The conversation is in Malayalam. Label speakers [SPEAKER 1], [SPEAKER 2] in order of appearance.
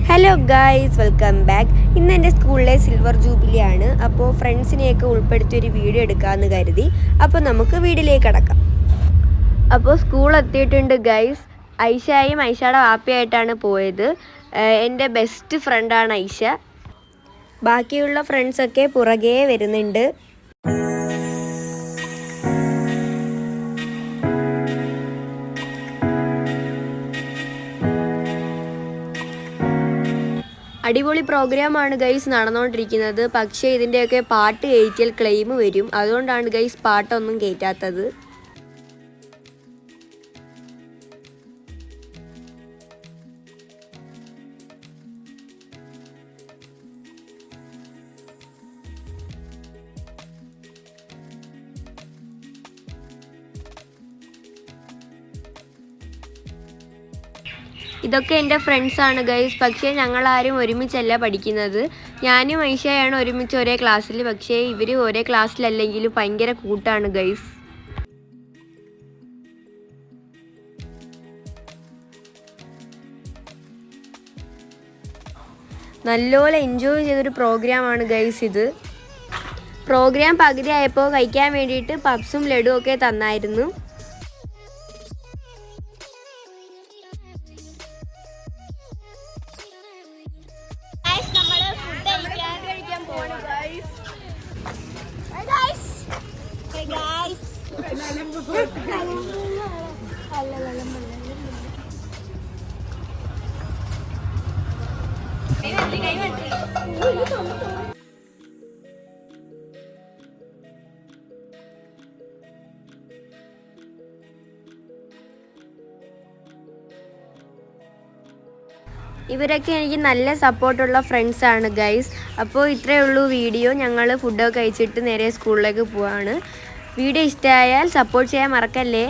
[SPEAKER 1] Hello guys, welcome back. ഇന്ന് എൻ്റെ സ്കൂളിലെ സിൽവർ ജൂബിലിയാണ്. അപ്പോൾ ഫ്രണ്ട്സിനെയൊക്കെ ഉൾപ്പെടുത്തി ഒരു വീഡിയോ എടുക്കാമെന്ന് കരുതി. അപ്പോൾ നമുക്ക് വീഡിയോയിലേക്ക് കടക്കാം. അപ്പോൾ സ്കൂൾ എത്തിയിട്ടുണ്ട് ഗൈസ്. ഐഷയും ഐഷയുടെ വാപ്പയായിട്ടാണ് പോയത്. എൻ്റെ ബെസ്റ്റ് ഫ്രണ്ടാണ് ഐഷ. ബാക്കിയുള്ള ഫ്രണ്ട്സൊക്കെ പുറകെ വരുന്നുണ്ട്. അടിപൊളി പ്രോഗ്രാമാണ് ഗൈസ് നടന്നുകൊണ്ടിരിക്കുന്നത്. പക്ഷേ ഇതിൻ്റെയൊക്കെ പാട്ട് കയറ്റിയാൽ ക്ലെയിം വരും. അതുകൊണ്ടാണ് ഗൈസ് പാട്ടൊന്നും കയറ്റാത്തത്. ഇതൊക്കെ എൻ്റെ ഫ്രണ്ട്സാണ് ഗൈസ്. പക്ഷേ ഞങ്ങളാരും ഒരുമിച്ചല്ല പഠിക്കുന്നത്. ഞാനും ഐഷയാണ് ഒരുമിച്ച് ഒരേ ക്ലാസ്സിൽ. പക്ഷേ ഇവർ ഒരേ ക്ലാസ്സിലല്ലെങ്കിലും ഭയങ്കര കൂട്ടാണ് ഗൈസ്. നല്ലപോലെ എൻജോയ് ചെയ്തൊരു പ്രോഗ്രാമാണ് ഗൈസ് ഇത്. പ്രോഗ്രാം പകുതിയായപ്പോൾ കഴിക്കാൻ വേണ്ടിയിട്ട് പപ്സും ലഡുവും ഒക്കെ തന്നായിരുന്നു. ഇവരൊക്കെ എനിക്ക് നല്ല സപ്പോർട്ടുള്ള ഫ്രണ്ട്സാണ് ഗൈസ്. അപ്പോൾ ഇത്രയേ ഉള്ളൂ വീഡിയോ. ഞങ്ങൾ ഫുഡൊക്കെ കഴിച്ചിട്ട് നേരെ സ്കൂളിലേക്ക് പോവാണ്. വീഡിയോ ഇഷ്ടമായാൽ സപ്പോർട്ട് ചെയ്യാൻ മറക്കല്ലേ.